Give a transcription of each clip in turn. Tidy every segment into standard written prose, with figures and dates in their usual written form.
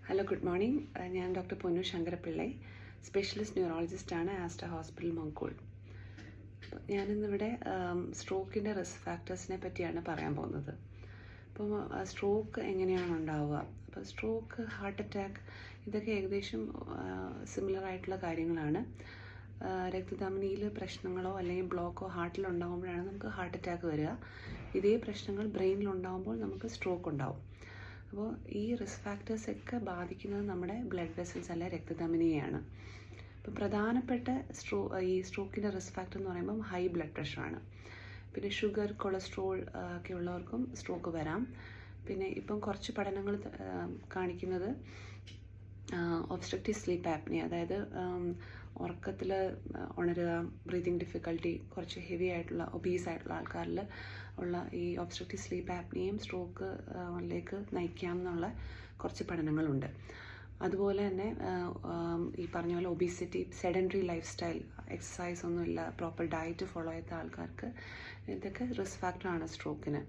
Hello, good morning. ഞാൻ doctor പൊന്നു ശങ്കരപിള്ളൈ, specialist ന്യൂറോളജിസ്റ്റാണ്, Aster hospital മങ്കോൾ. ഞാനിന്നിവിടെ സ്ട്രോക്കിൻ്റെ റിസ്ക് ഫാക്ടേഴ്സിനെ പറ്റിയാണ് പറയാൻ പോകുന്നത്. അപ്പം സ്ട്രോക്ക് എങ്ങനെയാണ് ഉണ്ടാവുക, അപ്പോൾ സ്ട്രോക്ക്, ഹാർട്ട് അറ്റാക്ക്, ഇതൊക്കെ ഏകദേശം സിമിലർ ആയിട്ടുള്ള കാര്യങ്ങളാണ്. രക്തധമനിയിൽ പ്രശ്നങ്ങളോ അല്ലെങ്കിൽ ബ്ലോക്കോ ഹാർട്ടിലുണ്ടാകുമ്പോഴാണ് നമുക്ക് ഹാർട്ട് അറ്റാക്ക് വരിക. ഇതേ പ്രശ്നങ്ങൾ ബ്രെയിനിലുണ്ടാകുമ്പോൾ നമുക്ക് സ്ട്രോക്ക് ഉണ്ടാവും. അപ്പോൾ ഈ റിസ്ക് ഫാക്ടേഴ്സൊക്കെ ബാധിക്കുന്നത് നമ്മുടെ ബ്ലഡ് വെസൽസ് അല്ലെ രക്തധമനിയെയാണ്. ഇപ്പോൾ പ്രധാനപ്പെട്ട ഈ സ്ട്രോക്കിൻ്റെ റിസ്ക് ഫാക്ടർ എന്ന് പറയുമ്പം ഹൈ ബ്ലഡ് പ്രഷറാണ്. പിന്നെ ഷുഗർ, കൊളസ്ട്രോൾ ഒക്കെ ഉള്ളവർക്കും സ്ട്രോക്ക് വരാം. പിന്നെ ഇപ്പം കുറച്ച് പഠനങ്ങൾ കാണിക്കുന്നത് ഒബ്സ്ട്രക്റ്റീവ് സ്ലീപ്പ് ആപ്നിയ, അതായത് ഉറക്കത്തിൽ ഉണരുക, ബ്രീതിങ് ഡിഫിക്കൽട്ടി, കുറച്ച് ഹെവി ആയിട്ടുള്ള ഒബീസ് ആയിട്ടുള്ള ആൾക്കാരിൽ ഉള്ള ഈ ഒബ്സ്ട്രക്റ്റീവ് സ്ലീപ്പ് ആപ്നിയയും സ്ട്രോക്കിലേക്ക് നയിക്കാം എന്നുള്ള കുറച്ച് പഠനങ്ങളുണ്ട്. അതുപോലെ തന്നെ ഈ പറഞ്ഞ പോലെ obesity, sedentary life style, exercise ഒന്നുമില്ല, പ്രോപ്പർ ഡയറ്റ് ഫോളോ ചെയ്ത ആൾക്കാർക്ക് ഇതൊക്കെ റിസ്ക് ഫാക്ടറാണ് സ്ട്രോക്കിന്.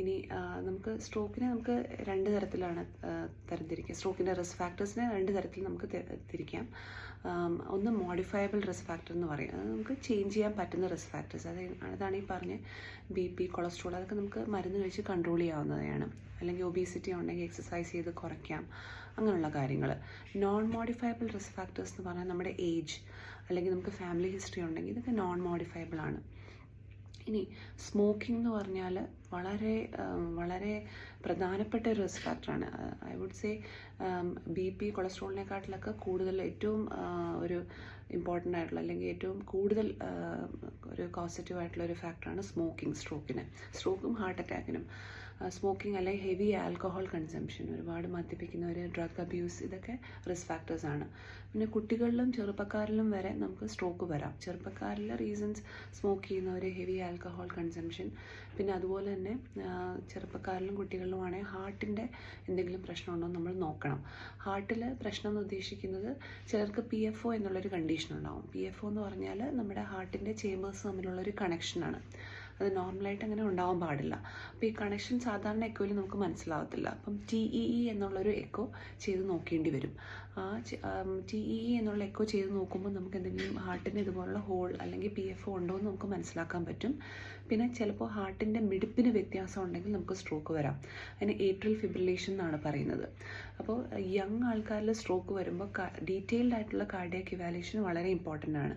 ഇനി സ്ട്രോക്കിനെ നമുക്ക് രണ്ട് തരത്തിലാണ് തരംതിരിക്കുക. സ്ട്രോക്കിൻ്റെ റിസ്ക് ഫാക്ടേഴ്സിനെ രണ്ട് തരത്തിൽ നമുക്ക് തിരിക്കാം. ഒന്ന് മോഡിഫയബിൾ റിസ്ക് ഫാക്ടർ എന്ന് പറയും. അത് നമുക്ക് ചേഞ്ച് ചെയ്യാൻ പറ്റുന്ന റിസ്ക് ഫാക്ടേഴ്സ്. അതാണ് ഈ പറഞ്ഞ BP, കൊളസ്ട്രോൾ, അതൊക്കെ നമുക്ക് മരുന്ന് കഴിച്ച് കൺട്രോൾ ചെയ്യാവുന്നതാണ്. അല്ലെങ്കിൽ ഒബീസിറ്റി ഉണ്ടെങ്കിൽ എക്സസൈസ് ചെയ്ത് കുറയ്ക്കാം, അങ്ങനെയുള്ള കാര്യങ്ങൾ. നോൺ മോഡിഫയബിൾ റിസ്ക് ഫാക്ടേഴ്സ് എന്ന് പറഞ്ഞാൽ നമ്മുടെ ഏജ് അല്ലെങ്കിൽ നമുക്ക് ഫാമിലി ഹിസ്റ്ററി ഉണ്ടെങ്കിൽ ഇതൊക്കെ നോൺ മോഡിഫയബിൾ ആണ്. ഇനി സ്മോക്കിംഗ് എന്ന് പറഞ്ഞാൽ വളരെ പ്രധാനപ്പെട്ട ഒരു റിസ്ക് ഫാക്ടറാണ്. ഐ വുഡ് സേ BP, കൊളസ്ട്രോളിനെക്കാട്ടിലൊക്കെ കൂടുതൽ ഏറ്റവും ഒരു ഇമ്പോർട്ടൻ്റ് ആയിട്ടുള്ള അല്ലെങ്കിൽ ഏറ്റവും കൂടുതൽ ഒരു കോസറ്റീവ് ആയിട്ടുള്ള ഒരു ഫാക്ടറാണ് സ്മോക്കിംഗ് സ്ട്രോക്കും ഹാർട്ട് അറ്റാക്കിനും. സ്മോക്കിംഗ് അല്ലെങ്കിൽ ഹെവി ആൽക്കഹോൾ കൺസംഷൻ, ഒരുപാട് മദ്യപിക്കുന്നവർ, ഡ്രഗ് അബ്യൂസ്, ഇതൊക്കെ റിസ്ക് ഫാക്ടേഴ്സാണ്. പിന്നെ കുട്ടികളിലും ചെറുപ്പക്കാരിലും വരെ നമുക്ക് സ്ട്രോക്ക് വരാം. ചെറുപ്പക്കാരിലെ റീസൺസ് സ്മോക്ക് ചെയ്യുന്നവർ, ഹെവി ആൽക്കഹോൾ കൺസംഷൻ, പിന്നെ അതുപോലെ തന്നെ ചെറുപ്പക്കാരിലും കുട്ടികളിലുമാണെങ്കിൽ ഹാർട്ടിൻ്റെ എന്തെങ്കിലും പ്രശ്നമുണ്ടോ നമ്മൾ നോക്കണം. ഹാർട്ടിൽ പ്രശ്നം എന്ന് ഉദ്ദേശിക്കുന്നത് ചിലർക്ക് PFO എന്നുള്ളൊരു കണ്ടീഷൻ ഉണ്ടാവും. PFO എന്ന് പറഞ്ഞാൽ നമ്മുടെ ഹാർട്ടിൻ്റെ ചേമ്പേഴ്സ് തമ്മിലുള്ളൊരു കണക്ഷനാണ്. അത് നോർമലായിട്ട് അങ്ങനെ ഉണ്ടാവാൻ പാടില്ല. അപ്പോൾ ഈ കണക്ഷൻ സാധാരണ എക്കോയിൽ നമുക്ക് മനസ്സിലാവത്തില്ല. അപ്പം TEE എന്നുള്ളൊരു എക്കോ ചെയ്ത് നോക്കേണ്ടി വരും. ആ TEE എന്നുള്ള എക്കോ ചെയ്ത് നോക്കുമ്പോൾ നമുക്ക് എന്തെങ്കിലും ഹാർട്ടിന് ഇതുപോലുള്ള ഹോൾ അല്ലെങ്കിൽ PFO ഉണ്ടോ എന്ന് നമുക്ക് മനസ്സിലാക്കാൻ പറ്റും. പിന്നെ ചിലപ്പോൾ ഹാർട്ടിൻ്റെ മിടിപ്പിന് വ്യത്യാസം ഉണ്ടെങ്കിൽ നമുക്ക് സ്ട്രോക്ക് വരാം. അതിന് ഏട്രിയൽ ഫിബ്രിലേഷൻ എന്നാണ് പറയുന്നത്. അപ്പോൾ യങ് ആൾക്കാരിൽ സ്ട്രോക്ക് വരുമ്പോൾ ഡീറ്റെയിൽഡ് ആയിട്ടുള്ള കാർഡിയാക് ഇവാലുവേഷൻ വളരെ ഇമ്പോർട്ടൻ്റ് ആണ്.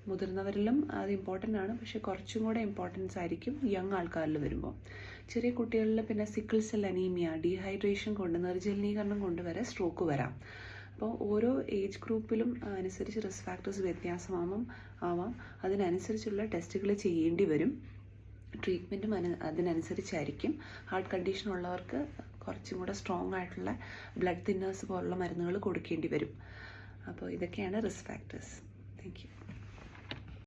മുതിർന്നവരിലും അത് ഇമ്പോർട്ടൻ്റ് ആണ്, പക്ഷേ കുറച്ചും കൂടെ ഇമ്പോർട്ടൻസ് ആയിരിക്കും യങ് ആൾക്കാരിൽ വരുമ്പോൾ. ചെറിയ കുട്ടികളിൽ പിന്നെ സിക്കിൾ സെൽ അനീമിയ, ഡീഹൈഡ്രേഷൻ കൊണ്ട്, നിർജ്ജലീകരണം കൊണ്ട് വരെ സ്ട്രോക്ക് വരാം. അപ്പോൾ ഓരോ ഏജ് ഗ്രൂപ്പിലും അനുസരിച്ച് റിസ്ക് ഫാക്ടേഴ്സ് വ്യത്യാസമാവാം. അതിനനുസരിച്ചുള്ള ടെസ്റ്റുകൾ ചെയ്യേണ്ടി വരും. ട്രീറ്റ്മെൻറ്റും അതിനനുസരിച്ചായിരിക്കും. ഹാർട്ട് കണ്ടീഷൻ ഉള്ളവർക്ക് കുറച്ചും കൂടെ സ്ട്രോങ് ആയിട്ടുള്ള ബ്ലഡ് തിന്നേഴ്സ് പോലുള്ള മരുന്നുകൾ കൊടുക്കേണ്ടി വരും. അപ്പോൾ ഇതൊക്കെയാണ് റിസ്ക് ഫാക്ടേഴ്സ്. Thank you.